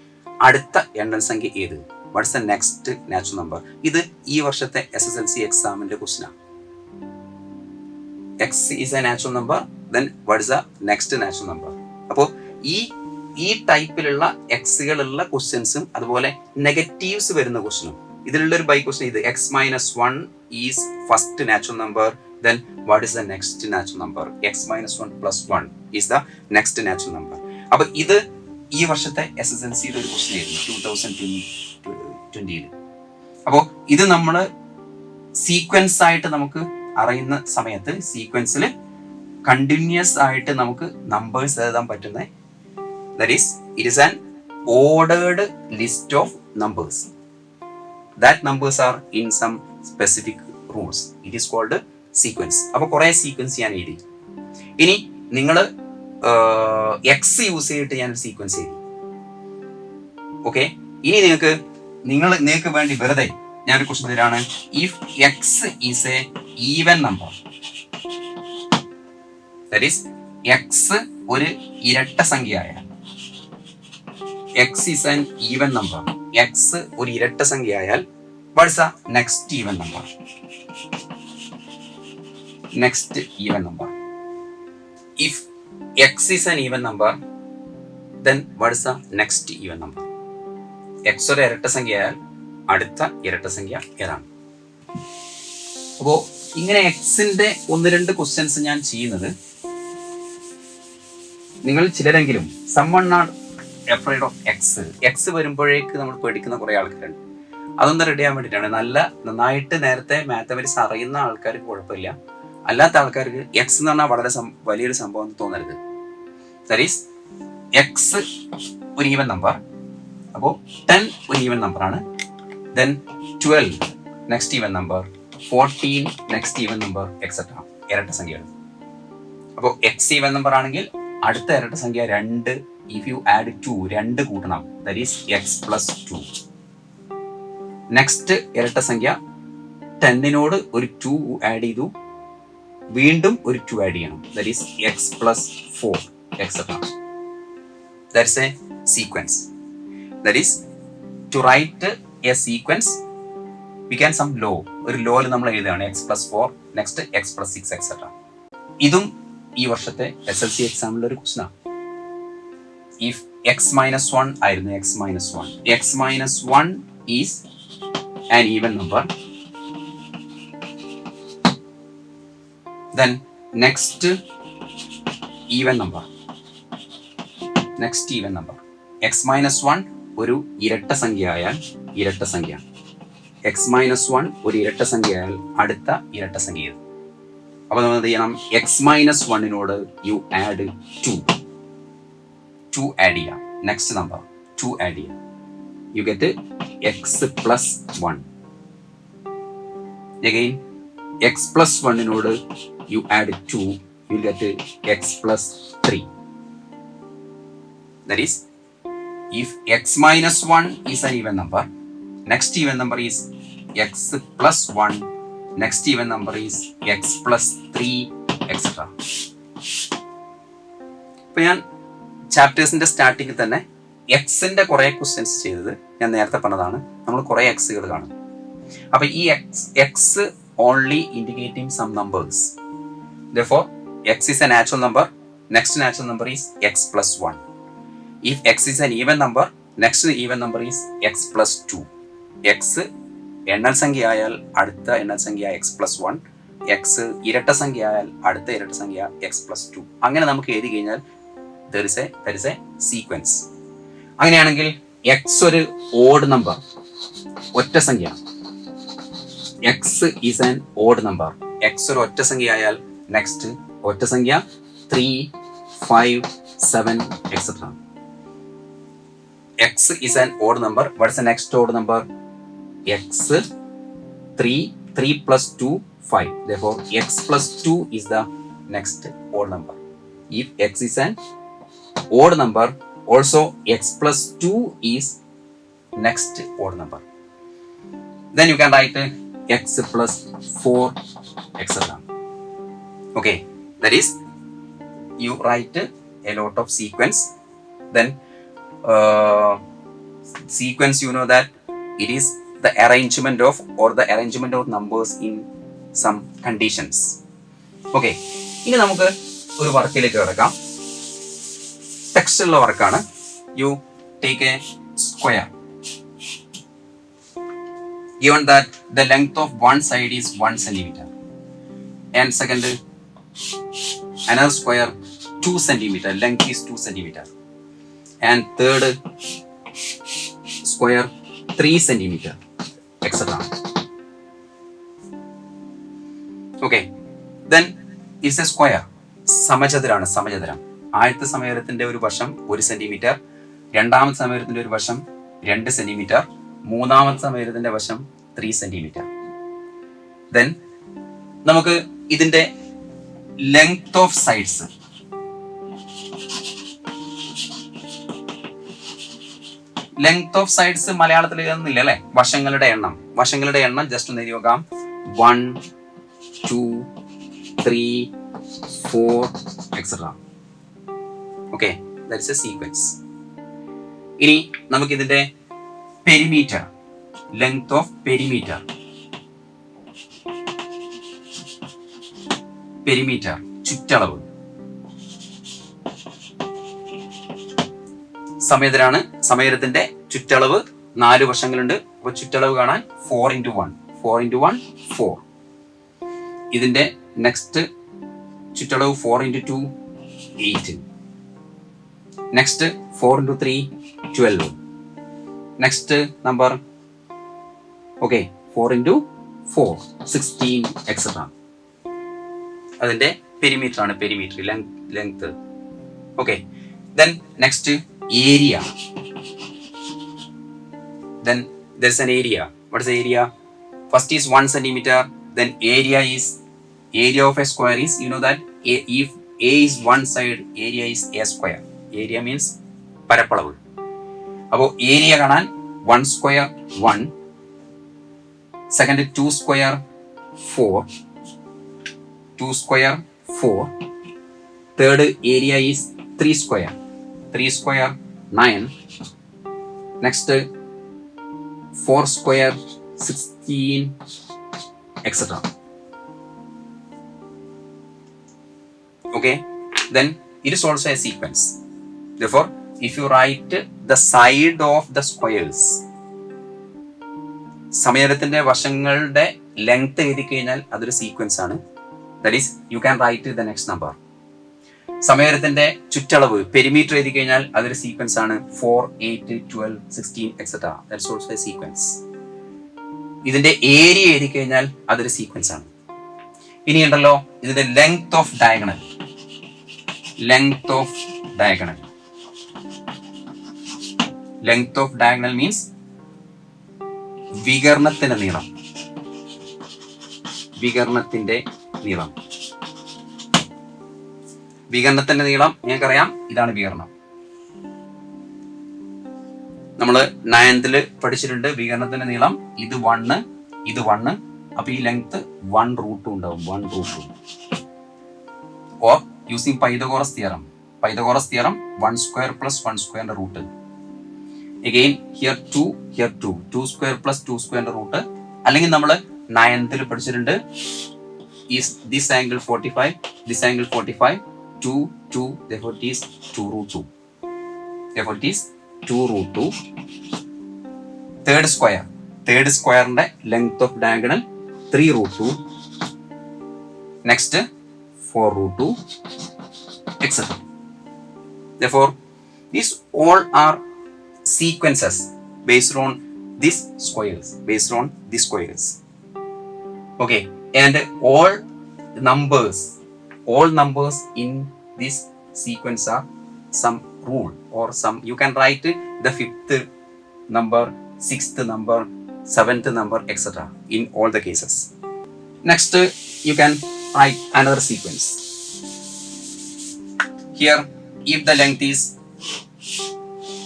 അടുത്ത എണ്ണൽ സംഖ്യ ഏത്? Watts the next natural number? ഇത് ഈ വർഷത്തെ SSLC എക്സാമിന്റെ ക്വസ്റ്റ്യൻ ആണ്. X is A natural number, then watts the next natural number? അപ്പോൾ ഈ ടൈപ്പിലുള്ള എക്സുകളുള്ള ക്വസ്റ്റ്യൻസും അതുപോലെ നെഗറ്റീവ്സ് വരുന്ന ക്വസ്റ്റ്യനും, ഇതിലുള്ള ഒരു ബൈ ക്വസ്റ്റ്യൻ ഇത്: X minus 1 is first natural number, then what is the next natural number? X minus 1 plus 1 is the next natural number. അപ്പോൾ ഇത് ഈ വർഷത്തെ SSLC ഒരു ക്വസ്റ്റ്യൻ ആയിരുന്നു 2020. അപ്പോൾ ഇത് നമ്മൾ സീക്വൻസ് ആയിട്ട് നമുക്ക് അറിയുന്ന സമയത്ത് സീക്വൻസിൽ കണ്ടിന്യൂസ് ആയിട്ട് നമുക്ക് നമ്പേഴ്സ് എഴുതാൻ പറ്റുന്ന, that is, it is an ordered list of numbers. That numbers are in some specific rules. It is called sequence. അപ്പൊ കുറെ സീക്വൻസ് ഞാൻ എഴുതി. ഇനി നിങ്ങൾ എക്സ് യൂസ് ചെയ്തിട്ട് ഞാൻ സീക്വൻസ് എഴുതി. ഓക്കെ. ഇനി നിങ്ങൾക്ക് വേണ്ടി വെറുതെ ഞാനൊരു ക്വസ്റ്റ്യൻ തരാണ്: if x is a even number, that is x ഒരു ഇരട്ട സംഖ്യയായാൽ, x is an even number, x ഒരു ഇരട്ട സംഖ്യയായാൽ what's the next even number? Next even number. If x is an even number, then what is the next even number? x ഒരു ഇരട്ട സംഖ്യയായാൽ അടുത്ത ഇരട്ട സംഖ്യ ഏതാണ്? അപ്പോൾ ഇങ്ങനെ എക്സിന്റെ 1-2 ക്വസ്റ്റ്യൻസ് ഞാൻ ചെയ്യുന്നത്, നിങ്ങൾ ചിലരെങ്കിലും someone are afraid of X വരുമ്പോഴേക്ക് നമ്മൾ പേടിക്കുന്ന കുറെ ആൾക്കാരുണ്ട്. അതൊന്ന് റെഡി ആവാൻ വേണ്ടിയിട്ടാണ്. നന്നായിട്ട് നേരത്തെ മാത്തമാറ്റിക്സ് അറിയുന്ന ആൾക്കാർക്ക് കുഴപ്പമില്ല, അല്ലാത്ത ആൾക്കാർക്ക് എക്സ് എന്ന് പറഞ്ഞാൽ വളരെ വലിയൊരു സംഭവം തോന്നരുത്. ദാറ്റ് ഈസ് എക്സ് ഒരു ഈവൻ നമ്പർ. അപ്പോൾ 10 ഒരു ഈവൻ നമ്പറാണ്, then 12 next even number, 14 next even number, etcetera. ഇരട്ട സംഖ്യയാണ്. അപ്പോൾ എക്സ് ഈവൻ നമ്പർ ആണെങ്കിൽ അടുത്ത ഇരട്ട സംഖ്യ 2. ഇഫ് യു ആഡ് 2, 2 കൂട്ടണം, that is X plus 2. Next ഇരട്ട സംഖ്യ 10നോട് ഒരു 2 ആഡ് ചെയ്തു, വീണ്ടും ഒരു 2 ആഡ് ചെയ്യണം, that is X plus 4, etcetera. That's a sequence. That is to write a sequence we can some law. ഒരു ലോയിൽ നമ്മൾ എഴുതുകയാണ് X plus 4, next X plus 6, etcetera. ഇതും ഈ വർഷത്തെ SSLC എക്സാമിലെ ഒരു ക്വസ്റ്റ്യൻ ആണ്. ഇഫ് എക്സ് മൈനസ് 1 ആയിരുന്നു, X minus 1 is an even number, then next even number, x minus 1 ഒരു ഇരട്ട സംഖ്യയായാൽ x minus 1 ഒരു ഇരട്ട സംഖ്യയായാൽ അടുത്ത ഇരട്ട സംഖ്യ. അപ്പോൾ നമ്മൾ എന്ത് ചെയ്യണം? x minus 1നോട് യു ആഡ് 2 ആഡ് ചെയ്യാം, നെക്സ്റ്റ് നമ്പർ 2 ആഡ് ചെയ്യാം, you get x plus 1. again x plus 1നോട് you add 2, you get x plus 3. That is, if x minus 1 is an even number, next even number is x plus 1, next even number is x plus 3, etc. ഇപ്പോൾ ഞാൻ ചാപ്റ്റേഴ്സിന്റെ സ്റ്റാർട്ടിങ്ങിൽ തന്നെ എക്സിന്റെ കുറെ questions ചെയ്തത് ഞാൻ നേരത്തെ പറഞ്ഞതാണ്. നമ്മൾ കുറെ എക്സുകൾ കാണും. അപ്പൊ ഈ X only indicating some numbers. Therefore, x is a natural number. Next natural number is x plus 1. If x is an even number, next even number is x plus 2. x എണ്ണൽ സംഖ്യ ആയാൽ അടുത്ത എണ്ണൽ സംഖ്യ x plus 1. x ഇരട്ട സംഖ്യ ആയാൽ അടുത്ത ഇരട്ട സംഖ്യ x plus 2. അങ്ങനെ നമുക്ക് എഴുതി കഴിഞ്ഞാൽ there is a sequence. അങ്ങനെയാണെങ്കിൽ x ഒരു ഓഡ് നമ്പർ, ഒറ്റ സംഖ്യ. X is an odd number. X ഒരു ഒറ്റ സംഖ്യ ആയാൽ നെക്സ്റ്റ് ഒറ്റ സംഖ്യ 3, 5, 7 etc. X is an odd number. What is the next odd number? X 3 plus 2 5. Therefore x plus 2 is the next odd number. If x is an odd number, also x plus 2 is next odd number. Then you can write x plus 4 etc. Okay, that is you write a lot of sequence. Then sequence, you know that it is the arrangement of numbers in some conditions. Okay, ഇനി നമുക്ക് ഒരു വർക്കിലേക്ക് കിടക്കാം. ടെക്സ്റ്റുള്ള വർക്കാണ്. You take A square. Given that the length of one side is 1 centimeter and second another square 2 centimeter, length is 2 centimeter, and third square 3 centimeter etc. Okay, then is a square. സമചതുരാണ്. സമചതുരം. ആദ്യത്തെ സമചതുരത്തിന്റെ ഒരു വശം 1 centimetre, രണ്ടാമത്തെ സമചതുരത്തിന്റെ ഒരു വശം 2 centimetre, മൂന്നാമത്തെ സമചതുരത്തിന്റെ വശം 3 centimetre. Then നമുക്ക് ഇതിന്റെ ലെങ്ത് ഓഫ് സൈഡ്സ്, മലയാളത്തിൽ എഴുതുന്നില്ല അല്ലെ? വശങ്ങളുടെ എണ്ണം ജസ്റ്റ് ഒന്ന് എഴുതി നോക്കാം. 1, 2, 3, 4 etc. Okay, that's a sequence. ഇനി നമുക്ക് ഇതിന്റെ പെരിമീറ്റർ, ലെങ്ത് ഓഫ് പെരിമീറ്റർ, ചുറ്റളവ്. സമയത്തിലാണ്. സമയത്തിന്റെ ചുറ്റളവ് 4 വശങ്ങളുണ്ട്. അപ്പൊ ചുറ്റളവ് കാണാൻ 4 into 1 4. ഇതിന്റെ നെക്സ്റ്റ് ചുറ്റളവ് 4 into 2 8. Next 4 into 3 12. Next number okay 4 into 4 16 etc. അതിന്റെ പെരിമീറ്റർ ആണ്. Length. Okay, then next area. Then there's an area. What is the area? First is 1 centimeter. Then area of a square is, you know that if a is one side, area is a square. Area means പരപ്പളവ്. അപ്പോൾ area കാണാൻ 1 square 1, second 2 square 4, 2 square 4, third area is 3 square 9, next 4 square 16 etc. Okay, then it is also a sequence. Therefore, if you write the side of the squares, സമചതുരത്തിന്റെ വശങ്ങളുടെ length എഴുതി കഴിഞ്ഞാൽ അതൊരു sequence ആണ്. That is you can write the next number. സമചതുരത്തിന്റെ ചുറ്റളവ് perimeter എഴുതി കഴിഞ്ഞാൽ അതൊരു സീക്വൻസ് ആണ്. 4, 8, 12, 16 etc. That's also a sequence. ഇതിന്റെ ഏരിയ എഴുതി കഴിഞ്ഞാൽ അതൊരു സീക്വൻസ് ആണ്. ഇനിയുണ്ടല്ലോ ഇതിന്റെ length of diagonal. Length of diagonal means വികർണത്തിന്റെ നീളം. വികരണത്തിന്റെ നീളം നിങ്ങൾക്കറിയാം. ഇതാണ് വികരണം. നമ്മൾ 9th പഠിച്ചിട്ടുണ്ട്. വികരണത്തിന്റെ നീളം ഇത് 1. അപ്പൊ ഈ ലെങ്ത് 1√2 ഉണ്ടാവും. 1√2. Or using Pythagoras theorem 1 square plus 1 square root. Again here 2 square plus 2 square root. അല്ലെങ്കിൽ നമ്മൾ 9th പഠിച്ചിട്ടുണ്ട്. is this angle 45, this angle 45, 2, therefore it is 2√2. Third square length of diagonal 3√2. Next 4√2 etc. Therefore these all are sequences based on these squares, based on these squares. Okay, and all numbers in this sequence are some rule or some, you can write the fifth number, sixth number, seventh number, etc. in all the cases. Next, you can write another sequence. Here, if the length is,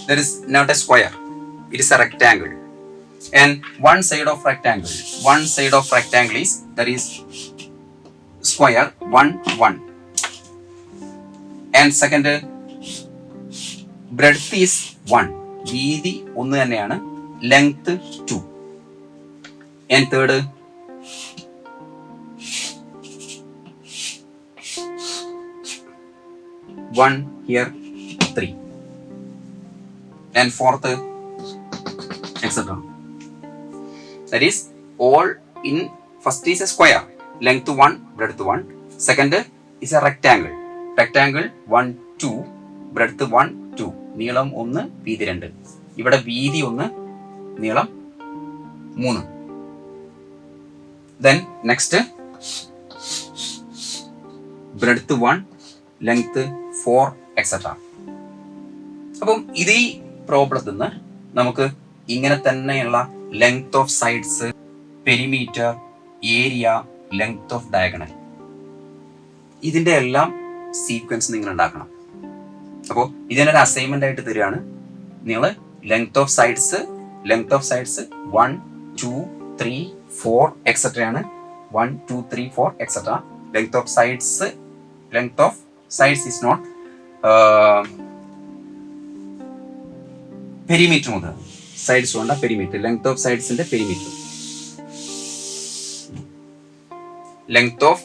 there is not a square, it is a rectangle, and one side of rectangle is, there is square 1 1, and second, breadth is 1, വീതി ഒന്ന് തന്നെയാണ്, length 2, and third, one here 3, and fourth, etc. That is all in, first is a square, length 1, breadth 1. Second is a rectangle 1 2, breadth 1 2, നീളം 1, വീതി 2. ഇവിടെ വീതി 1, നീളം 3. Then next, breadth 1, length 4, etc. അപ്പം ഇത് ഈ പ്രോബ്ലത്തിൽ നിന്ന് നമുക്ക് ഇങ്ങനെ തന്നെയുള്ള length of sides, perimeter, area, length of diagonal, ഇതിന്റെ എല്ലാം സീക്വൻസ് നിങ്ങൾ ഉണ്ടാക്കണം. അപ്പോൾ ഇതിനൊരു അസൈൻമെന്റ് ആയിട്ട് തരികയാണ്. നിങ്ങൾ ലെങ്ത് ഓഫ് സൈഡ്സ് 1 2 3 4 എക്സെട്ര ആണ്. 1 2 3 4 etcetera. Length of sides is not perimeter മുതൽ, സൈഡ്സ് വേണ്ട, പെരിമീറ്റർ, ലെങ്ത് ഓഫ് സൈഡ്സിന്റെ perimeter, length of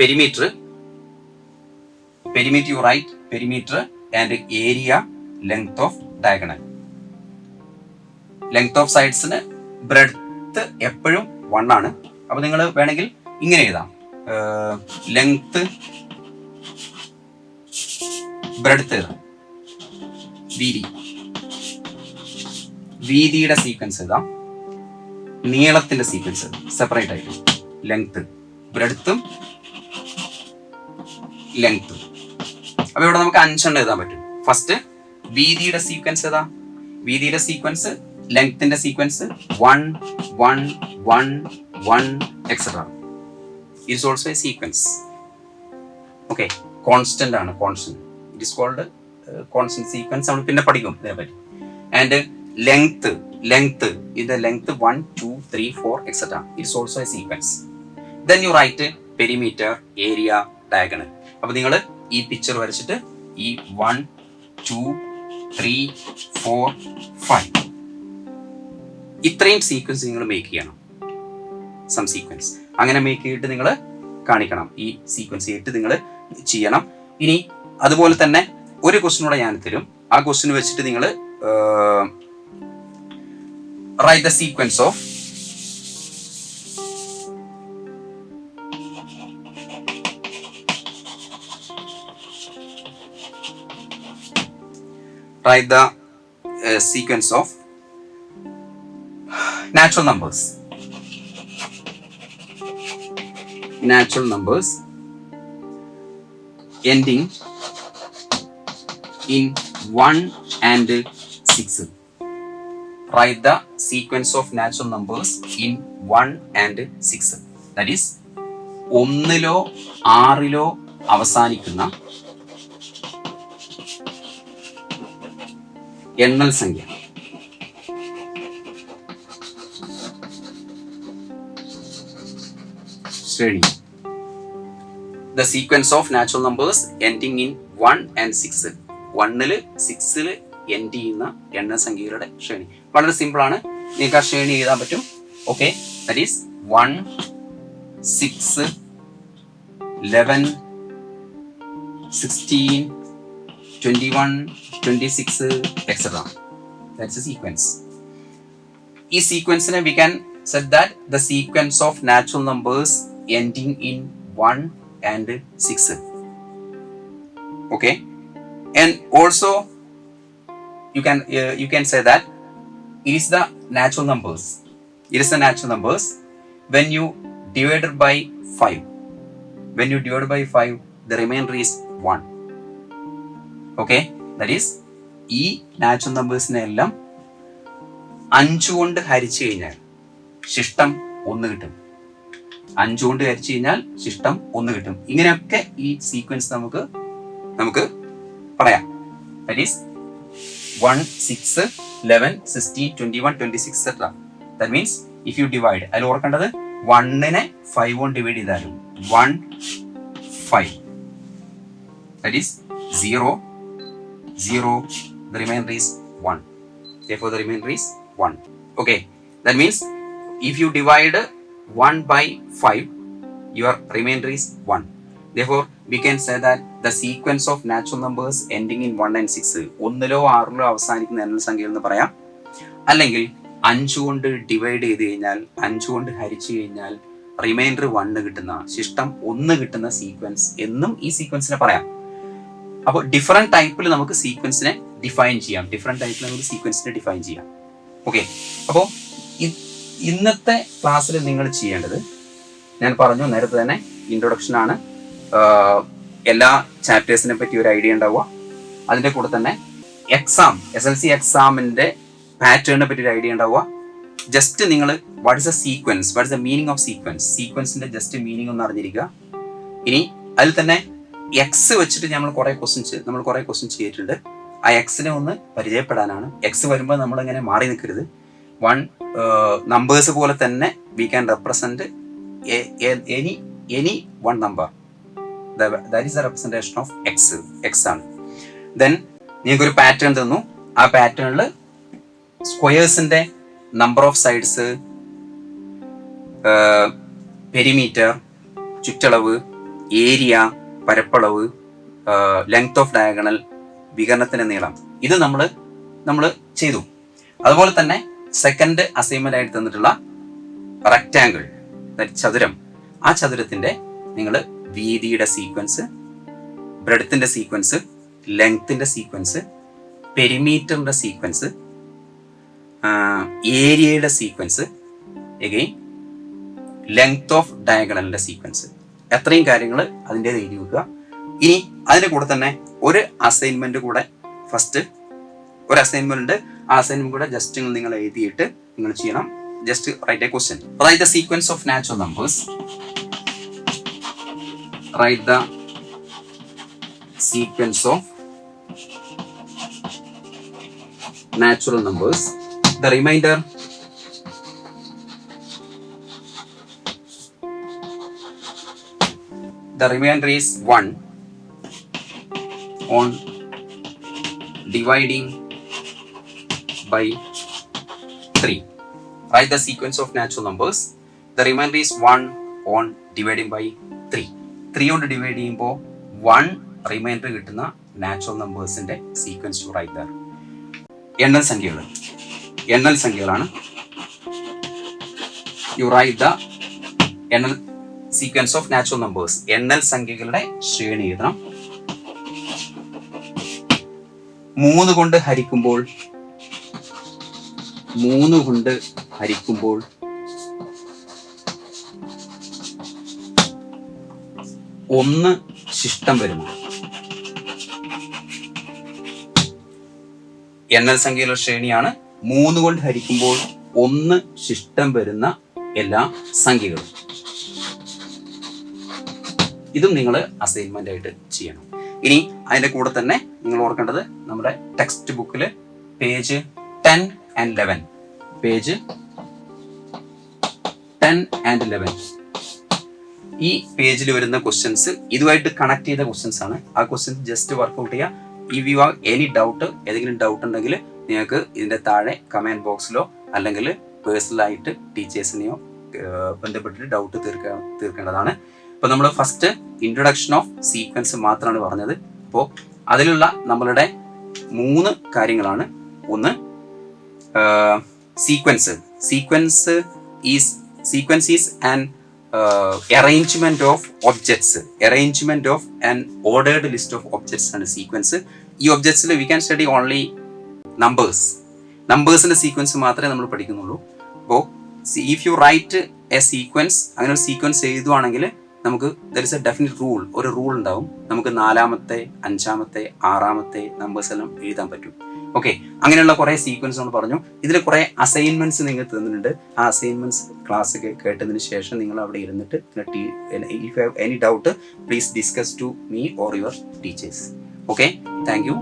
perimeter you write perimeter, and area, length of diagonal. Length of സൈഡ്സിന് ബ്രെഡ്ത്ത് എപ്പോഴും 1 ആണ്. അപ്പൊ നിങ്ങൾ വേണമെങ്കിൽ ഇങ്ങനെ എഴുതാം, ലെങ്ത് ബ്രെഡ്ത്ത് എഴുതാം, വീതിയുടെ സീക്വൻസ് എഴുതാം, നീളത്തിന്റെ സീക്വൻസ് സെപ്പറേറ്റ് ആയിട്ട്, ലെങ്ത് ബ്രെഡ്ത്തും ലെങ്ത്തും. അപ്പൊ ഇവിടെ നമുക്ക് 5 എഴുതാൻ പറ്റും. ഫസ്റ്റ് വീതിയുടെ സീക്വൻസ് ഏതാ? വീതിയുടെ സീക്വൻസ്, ലെങ്ത്തിന്റെ sequence 1 1 1 1 etcetera. It's also a sequence. Okay, constant ആണ്, constant. It is called constant sequence. നമ്മൾ പിന്നെ പഠിക്കും ഇതിനെപ്പറ്റി. ആൻഡ് ലെങ്ത് ഇത് length 1 2 3 4 etcetera. It's also a sequence. Then you write perimeter, area, diagonal. അപ്പൊ നിങ്ങൾ ഈ പിക്ചർ വരച്ചിട്ട് ഈ 1 2 3 4 5 ഇത്രയും സീക്വൻസ് നിങ്ങൾ മേക്ക് ചെയ്യണം. സം സീക്വൻസ് അങ്ങനെ മേക്ക് ചെയ്തിട്ട് നിങ്ങൾ കാണിക്കണം. ഈ സീക്വൻസ് ചെയ്തിട്ട് നിങ്ങൾ ചെയ്യണം. ഇനി അതുപോലെ തന്നെ ഒരു ക്വസ്റ്റ്യൻ കൂടെ ഞാൻ തരും. ആ ക്വസ്റ്റ്യൻ വെച്ചിട്ട് നിങ്ങൾ write the sequence of sequence of natural numbers ending in 1 and 6. Write the sequence of natural numbers in 1 and 6. That is, 1 6 അവസാനിക്കുന്ന എണ്ണൽ സംഖ്യ. ശ്രേണി. The sequence of natural numbers ending in 1 and 6. 1 6 end ചെയ്യുന്ന എണ്ണസംഖ്യകളുടെ ശ്രേണി. വളരെ simple ആണ്, നിങ്ങൾക്ക് ആ ശ്രേണി എഴുതാൻ പറ്റും. Okay, that is 1 6 11 16 21 26 etc. That's a sequence. This sequence we can say that the sequence of natural numbers ending in 1 and 6. Okay, and also you can say that it is the natural numbers. It is the natural numbers. When you divide it by 5, the remainder is 1. Okay, that is ഈ natural നമ്പേഴ്സിനെ എല്ലാം 5 കൊണ്ട് ഹരിച്ചു കഴിഞ്ഞാൽ ശിഷ്ടം 1 കിട്ടും. 5 കൊണ്ട് ഹരിച്ചു കഴിഞ്ഞാൽ ശിഷ്ടം 1 കിട്ടും. ഇങ്ങനെയൊക്കെ ഈ സീക്വൻസ് നമുക്ക് പറയാം. That is 1, 6, 11, 16, 21, 26, etc. That means if you divide, അതിൽ ഓർക്കേണ്ടത് 1-നെ 5 കൊണ്ട് ഡിവൈഡ് ചെയ്താലും 1, 5. That is 0, 0. The remainder is 1. Therefore, the remainder is 1. Okay. That means if you divide 1 by 5, your remainder is 1. Therefore, we can say that the sequence of natural numbers ending in 1 and 6, 1-ലോ 6-ലോ അവസാനിക്കുന്ന എണ്ണൽ സംഖ്യകൾ എന്ന് പറയാം. അല്ലെങ്കിൽ 5 കൊണ്ട് divide ചെയ്ത് കഴിഞ്ഞാൽ 5 കൊണ്ട് ഹരിച്ചു കഴിഞ്ഞാൽ റിമൈൻഡർ 1 കിട്ടുന്ന ശിഷ്ടം 1 കിട്ടുന്ന സീക്വൻസ് എന്നും ഈ സീക്വൻസിനെ പറയാം. അപ്പോൾ ഡിഫറെന്റ് ടൈപ്പിൽ നമുക്ക് സീക്വൻസിനെ ഡിഫൈൻ ചെയ്യാം. ഓക്കെ, അപ്പോൾ ഇന്നത്തെ ക്ലാസ്സിൽ നിങ്ങൾ ചെയ്യേണ്ടത്, ഞാൻ പറഞ്ഞു നേരത്തെ തന്നെ, ഇൻട്രൊഡക്ഷൻ ആണ്. എല്ലാ ചാപ്റ്റേഴ്സിനെ പറ്റി ഒരു ഐഡിയ ഉണ്ടാവുക. അതിൻ്റെ കൂടെ തന്നെ SLC എക്സാമിൻ്റെ പാറ്റേണിനെ പറ്റി ഒരു ഐഡിയ ഉണ്ടാവുക. ജസ്റ്റ് നിങ്ങൾ what is the meaning of സീക്വൻസിന്റെ ജസ്റ്റ് മീനിങ് ഒന്ന് അറിഞ്ഞിരിക്കുക. ഇനി അതിൽ തന്നെ എക്സ് വെച്ചിട്ട് നമ്മൾ കുറെ ക്വസ്റ്റ്യൻ ചെയ്തിട്ടുണ്ട്. ആ എക്സിനെ ഒന്ന് പരിചയപ്പെടാനാണ്. എക്സ് വരുമ്പോൾ നമ്മൾ ഇങ്ങനെ മാറി നിൽക്കരുത്. നമ്പേഴ്സ് പോലെ തന്നെ we can represent any one number. That is the representation of X ആണ്. ദെൻ നിങ്ങൾക്കൊരു പാറ്റേൺ തന്നു. ആ പാറ്റേണിൽ സ്ക്വയേഴ്സിന്റെ നമ്പർ ഓഫ് സൈഡ്സ്, പെരിമീറ്റർ, ചുറ്റളവ്, ഏരിയ, പരപ്പളവ്, ലെങ്ത് ഓഫ് ഡയഗണൽ, വികരണത്തിന്റെ നീളം, ഇത് നമ്മൾ ചെയ്തു. അതുപോലെ തന്നെ സെക്കൻഡ് അസൈൻമെന്റ് ആയിട്ട് തന്നിട്ടുള്ള റെക്ടാങ്കിൾ, ചതുരം, ആ ചതുരത്തിന്റെ നിങ്ങൾ വീതിയുടെ സീക്വൻസ്, ബ്രെഡ്ത്തിന്റെ സീക്വൻസ്, ലെങ്ത്തിന്റെ സീക്വൻസ്, പെരിമീറ്ററിന്റെ സീക്വൻസ്, ഏരിയയുടെ സീക്വൻസ്, എഗെയിൻ ലെങ്ത് ഓഫ് ഡയഗണലിന്റെ സീക്വൻസ്, എത്രയും കാര്യങ്ങൾ അതിൻ്റെ എഴുതി വെക്കുക. ഇനി അതിന്റെ കൂടെ തന്നെ ഒരു അസൈൻമെന്റ് കൂടെ, ഫസ്റ്റ് ഒരു അസൈൻമെന്റ് ഉണ്ട്. ആ അസൈൻമെന്റ് കൂടെ ജസ്റ്റ് നിങ്ങൾ എഴുതിയിട്ട് നിങ്ങൾ ചെയ്യണം. Just write a question. Write the sequence of natural numbers. Write the sequence of natural numbers. The remainder is 1 on dividing by 3. Write the sequence of natural numbers. The remainder is 1 on dividing by 3. 3 കൊണ്ട് divide ചെയ്യുമ്പോൾ 1 remainder കിട്ടുന്ന natural നമ്പേഴ്സിന്റെ sequence to write there. എണ്ണൽ സംഖ്യകളാണ്. You write the എണ്ണൽ sequence of natural numbers. എണ്ണൽ സംഖ്യകളുടെ ശ്രേണി എഴുതണം. 3 കൊണ്ട് ഹരിക്കുമ്പോൾ 1 ശിഷ്ടം വരുന്നു. എണ്ണൽ സംഖ്യയുടെ ശ്രേണിയാണ്. 3 കൊണ്ട് ഹരിക്കുമ്പോൾ 1 ശിഷ്ടം വരുന്ന എല്ലാ സംഖ്യകളും. ഇതും നിങ്ങൾ അസൈൻമെന്റ് ആയിട്ട് ചെയ്യണം. ഇനി അതിന്റെ കൂടെ തന്നെ നിങ്ങൾ ഓർക്കേണ്ടത്, നമ്മുടെ ടെക്സ്റ്റ് ബുക്കിൽ പേജ് 10 and 11 ഈ പേജിൽ വരുന്ന ക്വസ്റ്റ്യൻസ് ഇതുമായിട്ട് കണക്ട് ചെയ്ത ക്വസ്റ്റ്യൻസ് ആണ്. ആ ക്വസ്റ്റ്യൻസ് ജസ്റ്റ് വർക്ക്ഔട്ട് ചെയ്യുക. If you have any doubt, ഏതെങ്കിലും ഡൗട്ട് ഉണ്ടെങ്കിൽ നിങ്ങൾക്ക് ഇതിന്റെ താഴെ കമന്റ് ബോക്സിലോ അല്ലെങ്കിൽ പേഴ്സണലായിട്ട് ടീച്ചേഴ്സിനെയോ ബന്ധപ്പെട്ടിട്ട് ഡൗട്ട് തീർക്കേണ്ടതാണ്. അപ്പോൾ നമ്മൾ ഫസ്റ്റ് ഇൻട്രൊഡക്ഷൻ ഓഫ് സീക്വൻസ് മാത്രമാണ് പറഞ്ഞത്. അപ്പോൾ അതിലുള്ള നമ്മളുടെ 3 കാര്യങ്ങളാണ്. ഒന്ന്, sequence is an arrangement of an ordered list of objects and sequence. ഈ objects we can study only numbers. നമ്പേഴ്സിൻ്റെ സീക്വൻസ് മാത്രമേ നമ്മൾ പഠിക്കുന്നുള്ളൂ. അപ്പോൾ if you write a sequence, അങ്ങനെ ഒരു സീക്വൻസ് എഴുതുവാണെങ്കിൽ നമുക്ക് there is a definite rule, ഒരു റൂൾ ഉണ്ടാവും. നമുക്ക് 4-ാമത്തെ 5-ാമത്തെ 6-ാമത്തെ നമ്പേഴ്സ് എല്ലാം എഴുതാൻ പറ്റും. ഓക്കെ, അങ്ങനെയുള്ള കുറേ സീക്വൻസ് നമ്മൾ പറഞ്ഞു. ഇതിൽ കുറേ അസൈൻമെന്റ്സ് നിങ്ങൾക്ക് തന്നിട്ടുണ്ട്. ആ അസൈൻമെന്റ്സ് ക്ലാസ് കേട്ടതിന് ശേഷം നിങ്ങൾ അവിടെ ഇരുന്നിട്ട് if you have any doubt please discuss to me or your teachers. Okay, thank U.